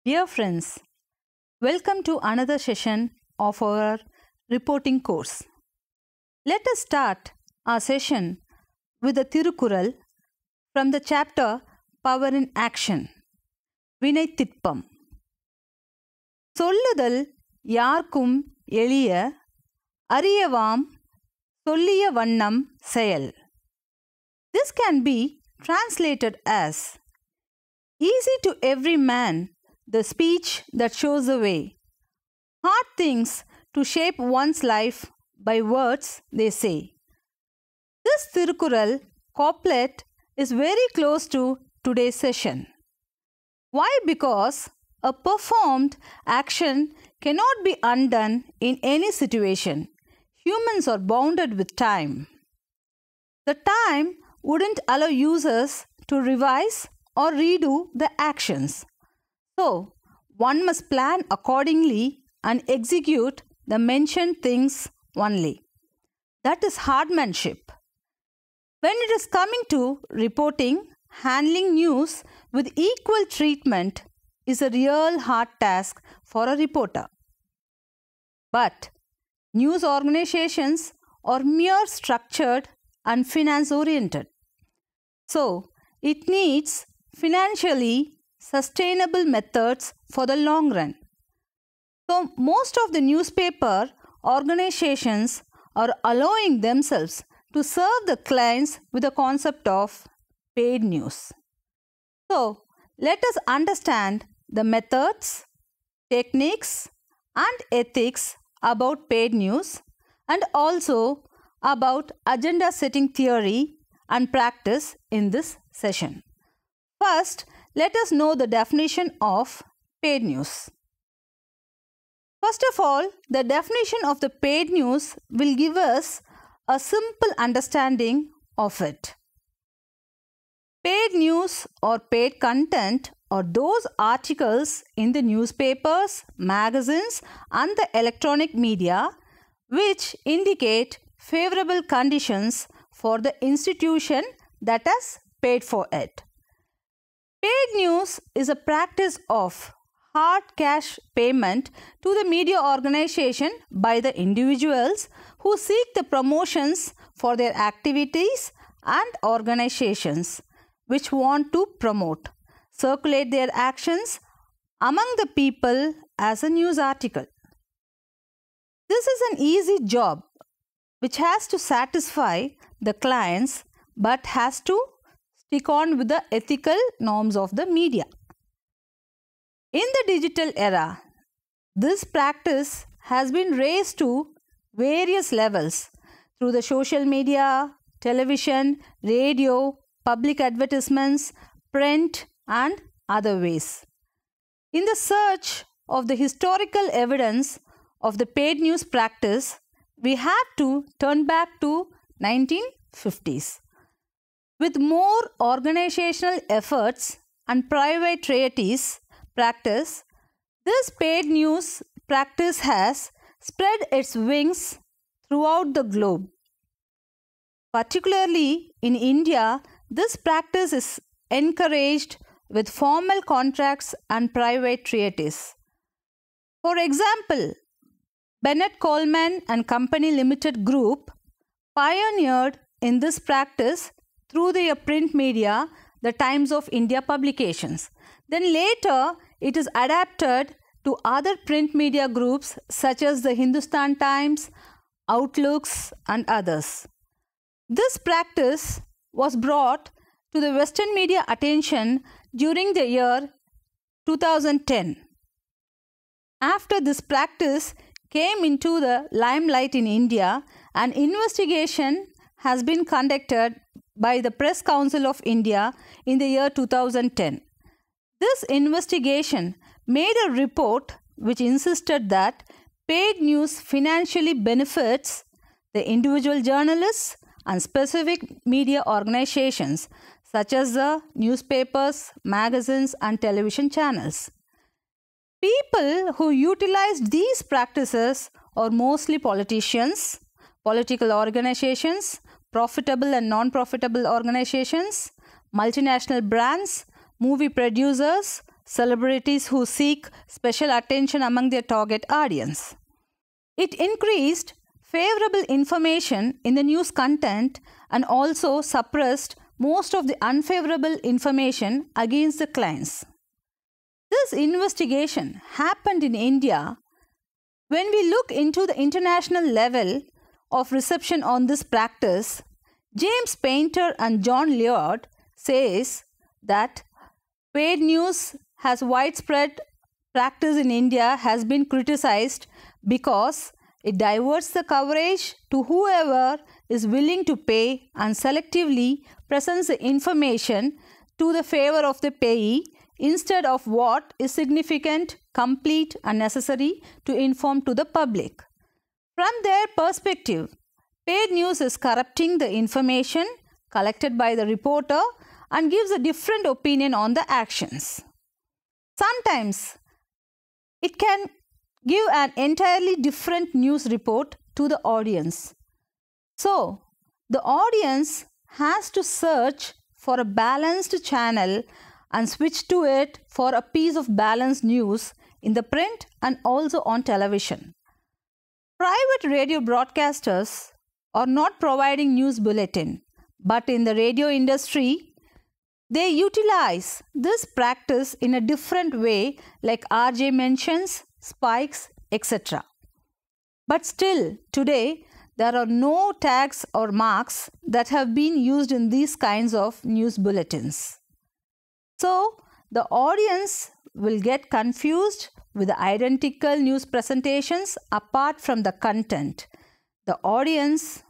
Dear friends, welcome to another session of our reporting course. Let us start our session with the Tirukural from the chapter Power in Action. வினை திட்பம். சொல்லுதல் யார்க்கும் எளிய அறியவாம் சொல்லிய வண்ணம் செயல். This can be translated as easy to every man the speech that shows the way. Hard things to shape one's life by words they say. This Tirukural couplet is very close to today's session. Why? Because a performed action cannot be undone in any situation. Humans are bounded with time. The time wouldn't allow users to revise or redo the actions. So, one must plan accordingly and execute the mentioned things only. That is hardmanship. When it is coming to reporting, handling news with equal treatment is a real hard task for a reporter. But news organizations are mere structured and finance-oriented. So, it needs financially sustainable methods for the long run. So, most of the newspaper organizations are allowing themselves to serve the clients with the concept of paid news. So, let us understand the methods, techniques, and ethics about paid news and also about agenda setting theory and practice in this session. First, let us know the definition of paid news. First of all, the definition of the paid news will give us a simple understanding of it. Paid news or paid content are those articles in the newspapers, magazines, and the electronic media which indicate favorable conditions for the institution that has paid for it. Paid news is a practice of hard cash payment to the media organization by the individuals who seek the promotions for their activities and organizations which want to promote, circulate their actions among the people as a news article. This is an easy job which has to satisfy the clients but has to stick on with the ethical norms of the media. In the digital era, this practice has been raised to various levels through the social media, television, radio, public advertisements, print, and other ways. In the search of the historical evidence of the paid news practice, we have to turn back to 1950s. With more organizational efforts and private treaties practice, this paid news practice has spread its wings throughout the globe. Particularly in India, this practice is encouraged with formal contracts and private treaties. For example, Bennett Coleman and Company Limited Group pioneered in this practice through their print media, the Times of India publications. Then later, it is adapted to other print media groups such as the Hindustan Times, Outlooks, and others. This practice was brought to the Western media attention during the year 2010. After this practice came into the limelight in India, an investigation has been conducted by the Press Council of India in the year 2010. This investigation made a report which insisted that paid news financially benefits the individual journalists and specific media organizations such as the newspapers, magazines, and television channels. People who utilized these practices are mostly politicians, political organizations, profitable and non-profitable organizations, multinational brands, movie producers, celebrities who seek special attention among their target audience. It increased favorable information in the news content and also suppressed most of the unfavorable information against the clients. This investigation happened in India. When we look into the international level of reception on this practice, James Painter and John Layard says that paid news has widespread practice in India has been criticized because it diverts the coverage to whoever is willing to pay and selectively presents the information to the favor of the payee instead of what is significant, complete and necessary to inform to the public. From their perspective, paid news is corrupting the information collected by the reporter and gives a different opinion on the actions. Sometimes it can give an entirely different news report to the audience. So, the audience has to search for a balanced channel and switch to it for a piece of balanced news in the print and also on television. Private radio broadcasters are not providing news bulletin, but in the radio industry, they utilize this practice in a different way like RJ mentions, spikes, etc. But still, today, there are no tags or marks that have been used in these kinds of news bulletins. So, the audience will get confused with the identical news presentations apart from the content. The audience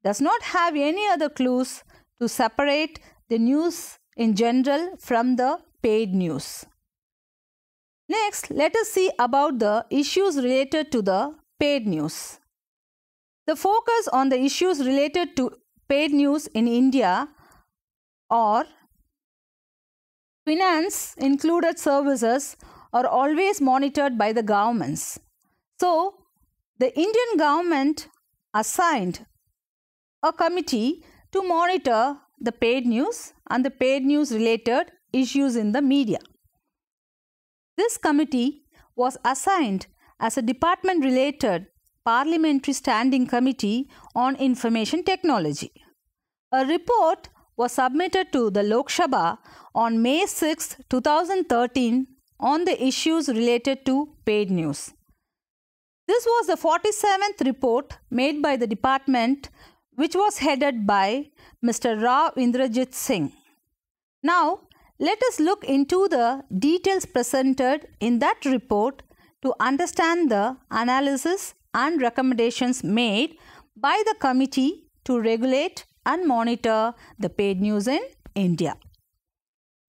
does not have any other clues to separate the news in general from the paid news. Next, let us see about the issues related to the paid news. The focus on the issues related to paid news in India are finance included services are always monitored by the governments. So, the Indian government assigned a committee to monitor the paid news and the paid news related issues in the media. This committee was assigned as a department related Parliamentary Standing Committee on Information Technology. A report was submitted to the Lok Sabha on May 6, 2013 on the issues related to paid news. This was the 47th report made by the department, which was headed by Mr. Rao Indrajit Singh. Now, let us look into the details presented in that report to understand the analysis and recommendations made by the committee to regulate and monitor the paid news in India.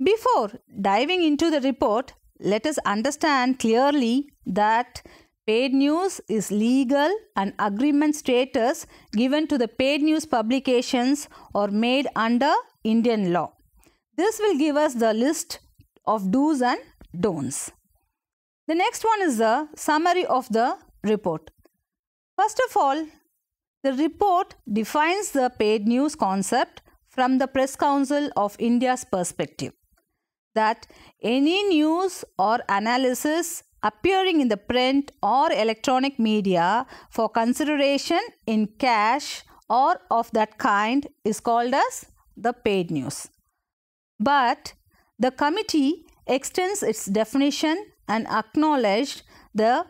Before diving into the report, let us understand clearly that paid news is legal and agreement status given to the paid news publications or made under Indian law. This will give us the list of do's and don'ts. The next one is the summary of the report. First of all, the report defines the paid news concept from the Press Council of India's perspective, that any news or analysis appearing in the print or electronic media for consideration in cash or of that kind is called as the paid news. But the committee extends its definition and acknowledged the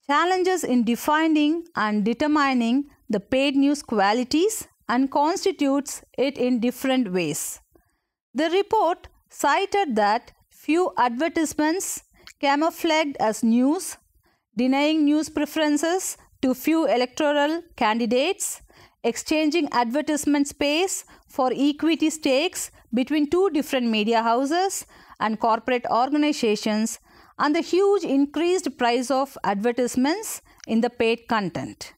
challenges in defining and determining the paid news qualities and constitutes it in different ways. The report cited that few advertisements camouflaged as news, denying news preferences to few electoral candidates, exchanging advertisement space for equity stakes between two different media houses and corporate organizations, and the huge increased price of advertisements in the paid content.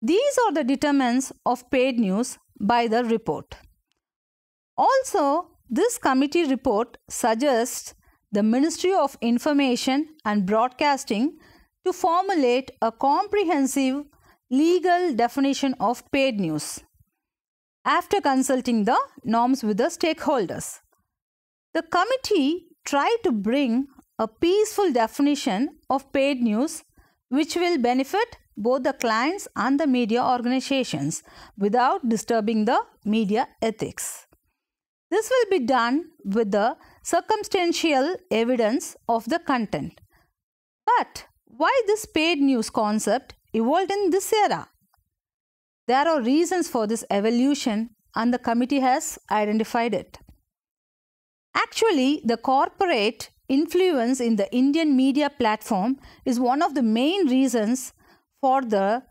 These are the determinants of paid news by the report. Also, this committee report suggests the Ministry of Information and Broadcasting to formulate a comprehensive legal definition of paid news after consulting the norms with the stakeholders. The committee tried to bring a peaceful definition of paid news which will benefit both the clients and the media organizations without disturbing the media ethics. This will be done with the circumstantial evidence of the content. But why this paid news concept evolved in this era? There are reasons for this evolution and the committee has identified it. Actually, the corporate influence in the Indian media platform is one of the main reasons for the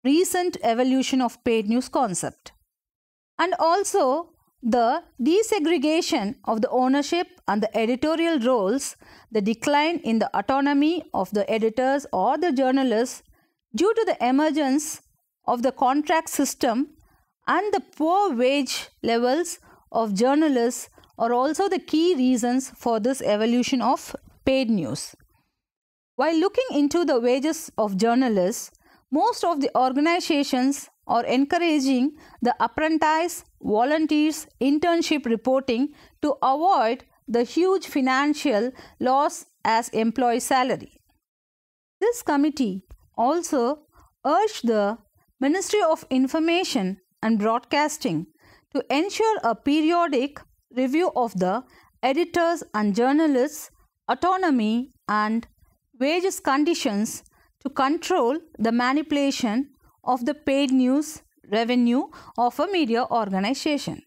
recent evolution of paid news concept. And also the desegregation of the ownership and the editorial roles, the decline in the autonomy of the editors or the journalists due to the emergence of the contract system and the poor wage levels of journalists are also the key reasons for this evolution of paid news. While looking into the wages of journalists, most of the organizations are encouraging the apprentice, volunteers, internship reporting to avoid the huge financial loss as employee salary. This committee also urged the Ministry of Information and Broadcasting to ensure a periodic review of the editors and journalists' autonomy and wages conditions to control the manipulation of the paid news revenue of a media organization.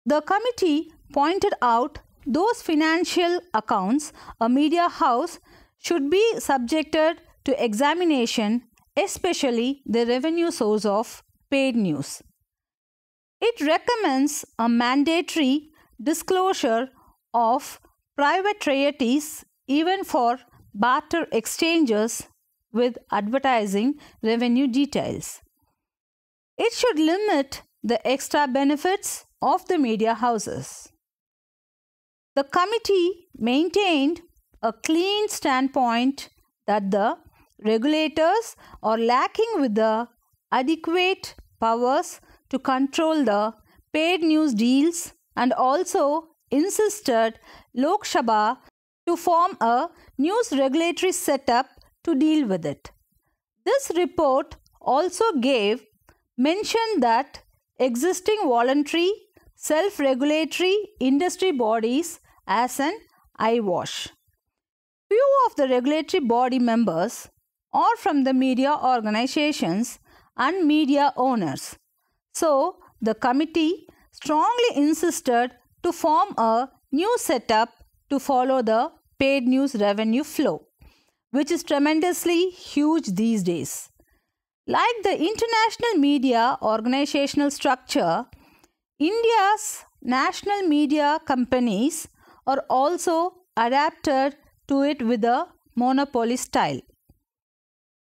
The committee pointed out those financial accounts a media house should be subjected to examination, especially the revenue source of paid news. It recommends a mandatory disclosure of private royalties even for barter exchanges with advertising revenue details. It should limit the extra benefits of the media houses. The committee maintained a clean standpoint that the regulators are lacking with the adequate powers to control the paid news deals and also insisted Lok Sabha to form a news regulatory setup to deal with it. This report also gave mention that existing voluntary self-regulatory industry bodies as an eyewash. Few of the regulatory body members are from the media organizations and media owners. So, the committee strongly insisted to form a new setup to follow the paid news revenue flow, which is tremendously huge these days. Like the international media organizational structure, India's national media companies are also adapted to it with a monopoly style.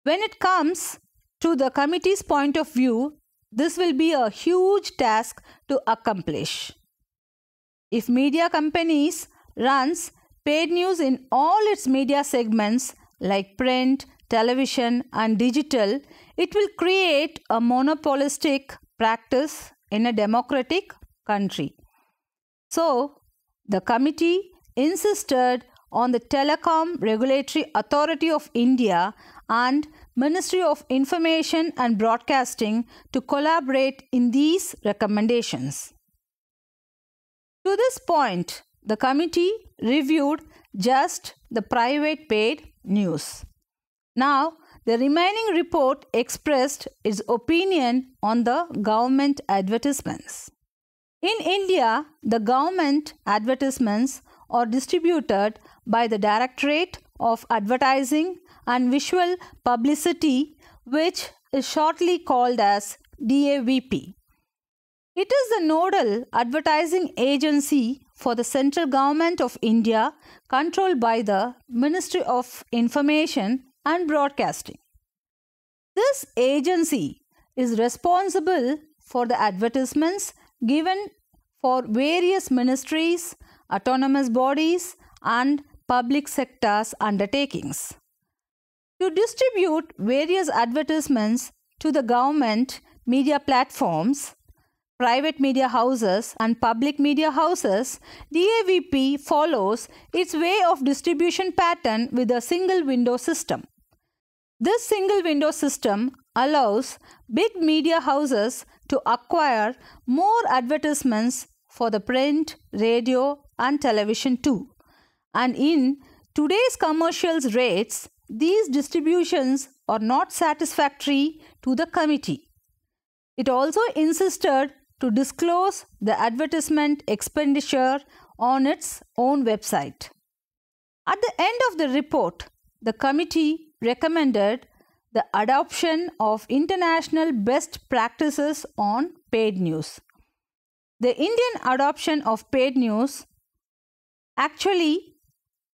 When it comes to the committee's point of view, this will be a huge task to accomplish. If media companies runs paid news in all its media segments like print, television and digital, it will create a monopolistic practice in a democratic country. So, the committee insisted on the Telecom Regulatory Authority of India and Ministry of Information and Broadcasting to collaborate in these recommendations. To this point, the committee reviewed just the private paid news. Now, the remaining report expressed its opinion on the government advertisements. In India, the government advertisements are distributed by the Directorate of Advertising and Visual Publicity, which is shortly called as DAVP. It is the nodal advertising agency for the central government of India, controlled by the Ministry of Information and Broadcasting. This agency is responsible for the advertisements given for various ministries, autonomous bodies and public sectors undertakings. To distribute various advertisements to the government media platforms, private media houses and public media houses, DAVP follows its way of distribution pattern with a single window system. This single window system allows big media houses to acquire more advertisements for the print, radio, and television too. And in today's commercials rates, these distributions are not satisfactory to the committee. It also insisted to disclose the advertisement expenditure on its own website. At the end of the report, the committee recommended the adoption of international best practices on paid news. The Indian adoption of paid news actually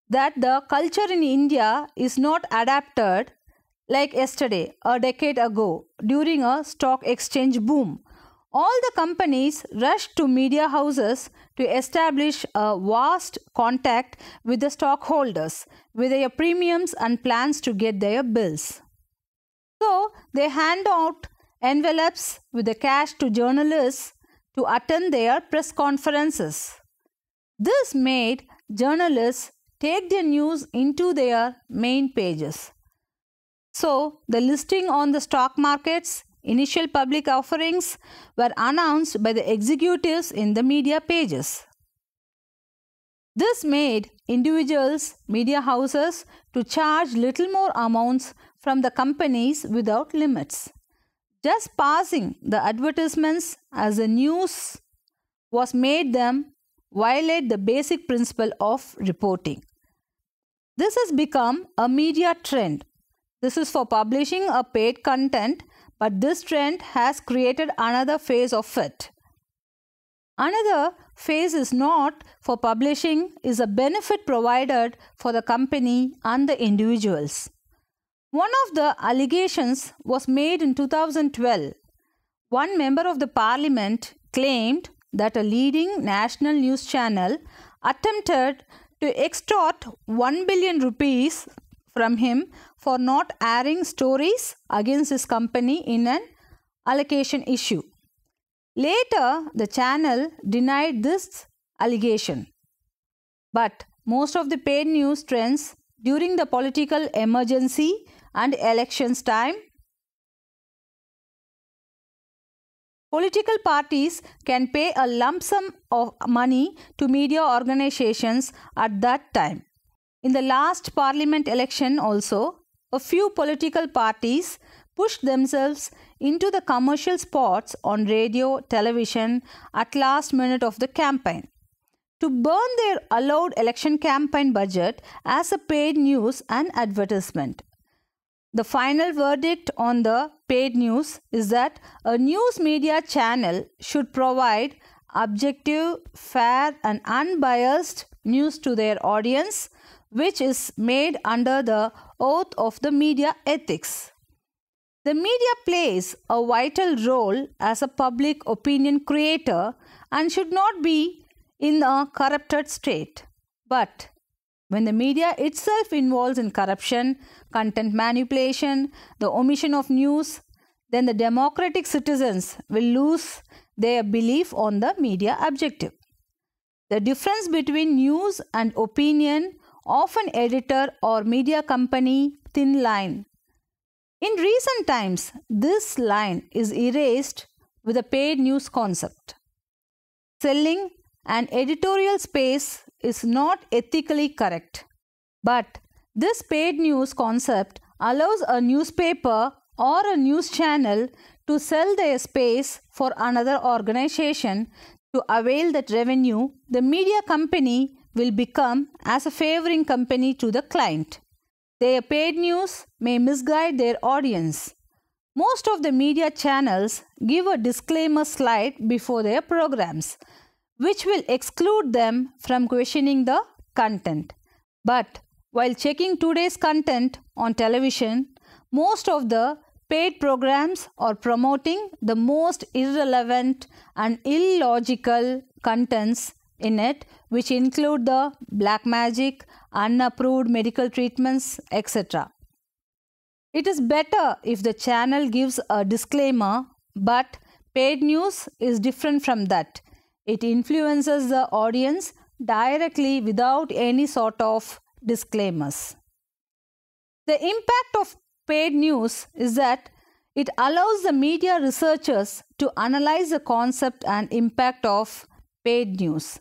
that the culture in India is not adapted like yesterday, a decade ago, during a stock exchange boom. All the companies rushed to media houses to establish a vast contact with the stockholders with their premiums and plans to get their bills. So, they hand out envelopes with the cash to journalists to attend their press conferences. This made journalists take their news into their main pages. So, the listing on the stock markets, initial public offerings were announced by the executives in the media pages. This made individuals, media houses to charge little more amounts from the companies without limits. Just passing the advertisements as the news was made them violate the basic principle of reporting. This has become a media trend. This is for publishing a paid content, but this trend has created another phase of it. Another phase is not for publishing is a benefit provided for the company and the individuals. One of the allegations was made in 2012. One member of the parliament claimed that a leading national news channel attempted to extort 1 billion rupees from him for not airing stories against his company in an allocation issue. Later, the channel denied this allegation. But most of the paid news trends during the political emergency and elections time, political parties can pay a lump sum of money to media organizations at that time. In the last parliament election also, a few political parties pushed themselves into the commercial spots on radio, television at last minute of the campaign to burn their allowed election campaign budget as a paid news and advertisement. The final verdict on the paid news is that a news media channel should provide objective, fair and unbiased news to their audience, which is made under the oath of the media ethics. The media plays a vital role as a public opinion creator and should not be in a corrupted state. But when the media itself involves in corruption, content manipulation, the omission of news, then the democratic citizens will lose their belief on the media objective. The difference between news and opinion of an editor or media company thin line. In recent times, this line is erased with a paid news concept. Selling an editorial space is not ethically correct, but this paid news concept allows a newspaper or a news channel to sell their space for another organization to avail that revenue. The media company will become as a favoring company to the client. Their paid news may misguide their audience. Most of the media channels give a disclaimer slide before their programs, which will exclude them from questioning the content. But while checking today's content on television, most of the paid programs are promoting the most irrelevant and illogical contents in it, which include the black magic, unapproved medical treatments, etc. It is better if the channel gives a disclaimer, but Paid news is different from that. It influences the audience directly without any sort of disclaimers. The impact of paid news is that it allows the media researchers to analyze the concept and impact of paid news.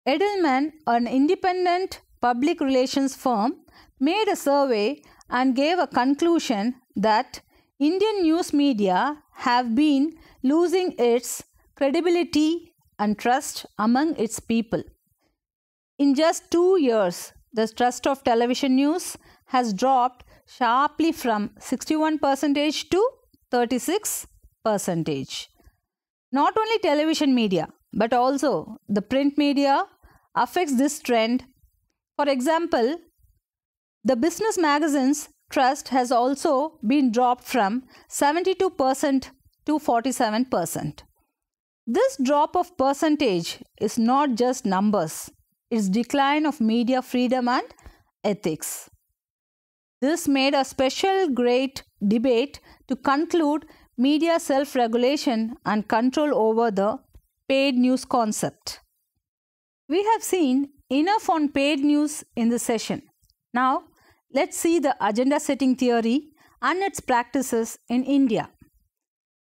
Edelman, an independent public relations firm, made a survey and gave a conclusion that Indian news media have been losing its credibility and trust among its people. In just 2 years, the trust of television news has dropped sharply from 61% to 36%. Not only television media, but also the print media affects this trend. For example, the business magazine's trust has also been dropped from 72% to 47%. This drop of percentage is not just numbers, it's decline of media freedom and ethics. This made a special great debate to conclude media self-regulation and control over the paid news concept. We have seen enough on paid news in this session. Now, let's see the agenda setting theory and its practices in India.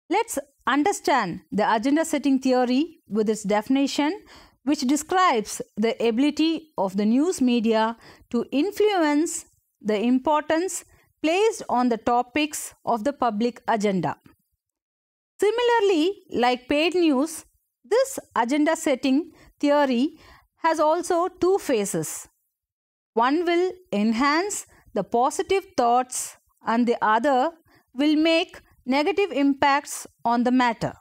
Let's understand the agenda setting theory with its definition, which describes the ability of the news media to influence the importance placed on the topics of the public agenda. Similarly, like paid news, this agenda setting theory has also two phases. One will enhance the positive thoughts and the other will make negative impacts on the matter.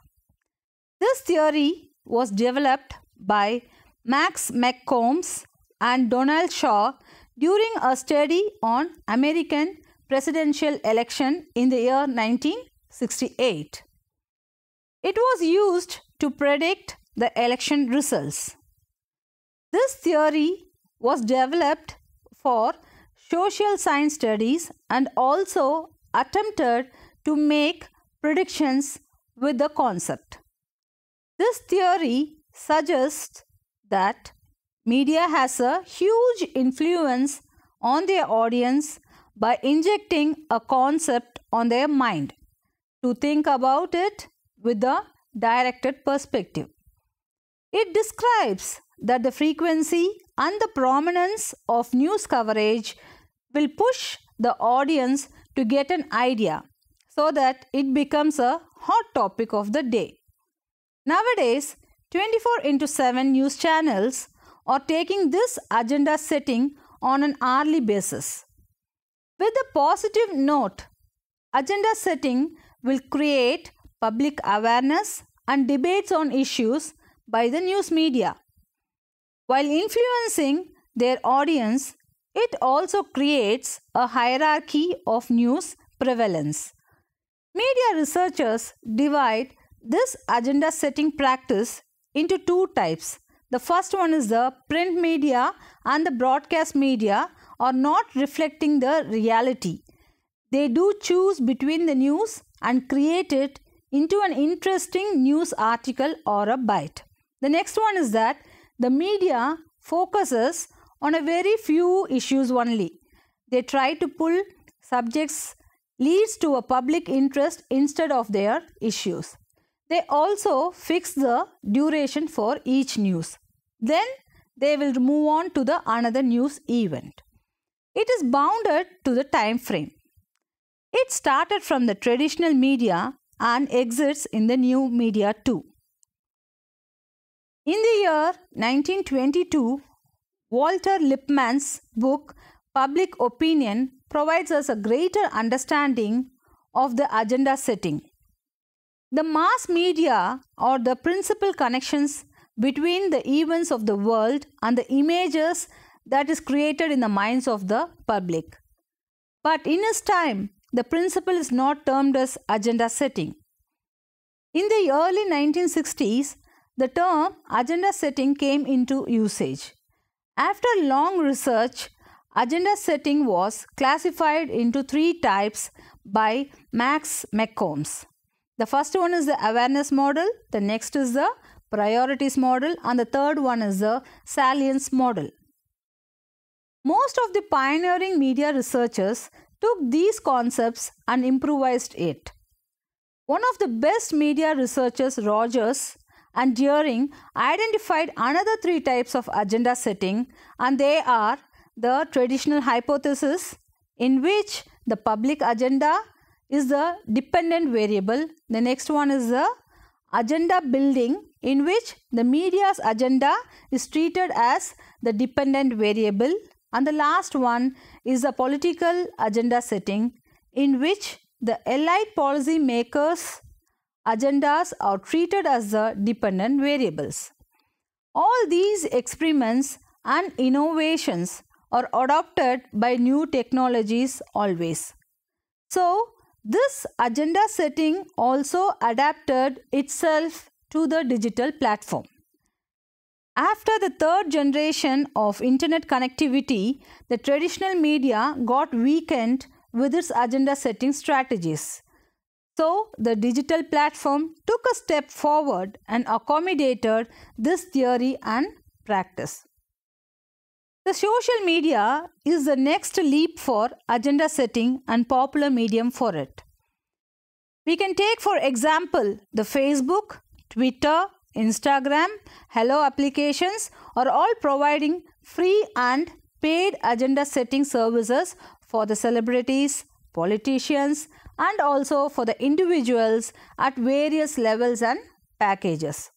This theory was developed by Max McCombs and Donald Shaw during a study on American presidential election in the year 1968. It was used to predict the election results. This theory was developed for social science studies and also attempted to make predictions with the concept. This theory suggests that media has a huge influence on their audience by injecting a concept on their mind to think about it with a directed perspective. It describes that the frequency and the prominence of news coverage will push the audience to get an idea so that it becomes a hot topic of the day. Nowadays, 24/7 news channels are taking this agenda setting on an hourly basis. With a positive note, agenda setting will create public awareness and debates on issues by the news media. While influencing their audience, it also creates a hierarchy of news prevalence. Media researchers divide this agenda setting practice into two types. The first one is the print media and the broadcast media are not reflecting the reality. They do choose between the news and create it into an interesting news article or a bite. The next one is that the media focuses on a very few issues only. They try to pull subjects leads to a public interest instead of their issues. They also fix the duration for each news. Then they will move on to the another news event. It is bounded to the time frame. It started from the traditional media and exists in the new media too. In the year 1922, Walter Lippmann's book Public Opinion provides us a greater understanding of the agenda setting. The mass media are the principal connections between the events of the world and the images that is created in the minds of the public. But in his time, the principle is not termed as agenda setting. In the early 1960s, the term agenda setting came into usage. After long research, agenda setting was classified into three types by Max McCombs. The first one is the awareness model, the next is the priorities model, and the third one is the salience model. Most of the pioneering media researchers took these concepts and improvised it. One of the best media researchers, Rogers and Deering, identified another 3 types of agenda setting, and they are the traditional hypothesis, in which the public agenda is the dependent variable. The next one is the agenda building, in which the media's agenda is treated as the dependent variable. And the last one is the political agenda setting, in which the allied policy makers' agendas are treated as the dependent variables. All these experiments and innovations are adopted by new technologies always. So, this agenda setting also adapted itself to the digital platform. After the third generation of internet connectivity, the traditional media got weakened with its agenda setting strategies. So, the digital platform took a step forward and accommodated this theory and practice. The social media is the next leap for agenda setting and popular medium for it. We can take for example the Facebook, Twitter, Instagram, Hello applications are all providing free and paid agenda setting services for the celebrities, politicians, and also for the individuals at various levels and packages.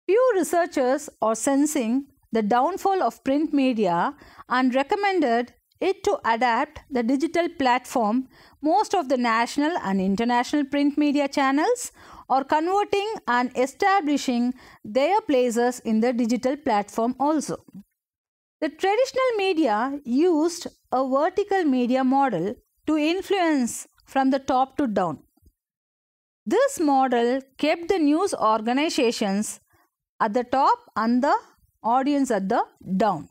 Few researchers are sensing the downfall of print media and recommended it to adapt the digital platform. Most of the national and international print media channels are converting and establishing their places in the digital platform also. The traditional media used a vertical media model to influence from the top to down. This model kept the news organizations at the top and the audience at the down.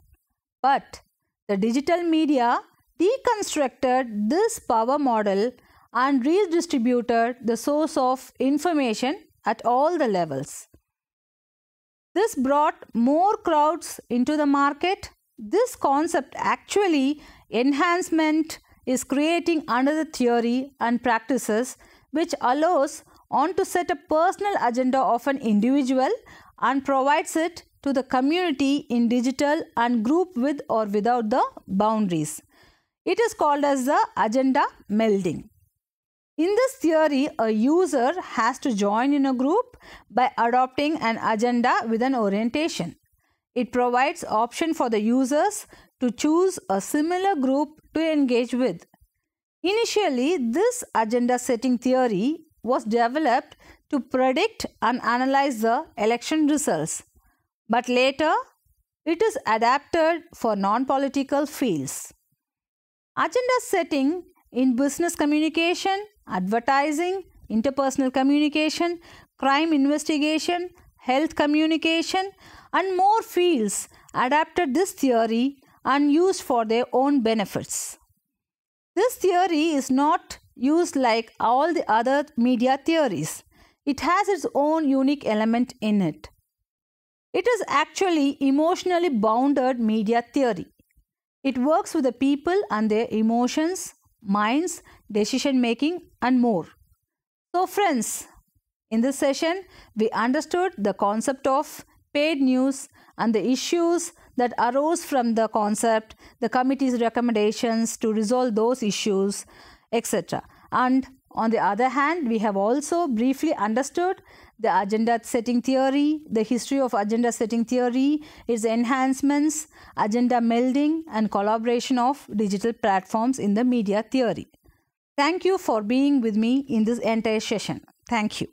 But the digital media deconstructed this power model and redistributed the source of information at all the levels. This brought more crowds into the market. This concept actually enhancement is creating another theory and practices which allows on to set a personal agenda of an individual and provides it to the community in digital and group with or without the boundaries. It is called as the agenda melding. In this theory, a user has to join in a group by adopting an agenda with an orientation. It provides option for the users to choose a similar group to engage with. Initially, this agenda setting theory was developed to predict and analyze the election results, but later it is adapted for non-political fields. Agenda setting in business communication, advertising, interpersonal communication, crime investigation, health communication, and more fields adapted this theory and used for their own benefits. This theory is not used like all the other media theories. It has its own unique element in it. It is actually emotionally bounded media theory. It works with the people and their emotions, minds, decision making, and more. So friends, in this session, we understood the concept of paid news and the issues that arose from the concept, the committee's recommendations to resolve those issues, etc. And on the other hand, we have also briefly understood the agenda setting theory, the history of agenda setting theory, its enhancements, agenda melding, and collaboration of digital platforms in the media theory. Thank you for being with me in this entire session. Thank you.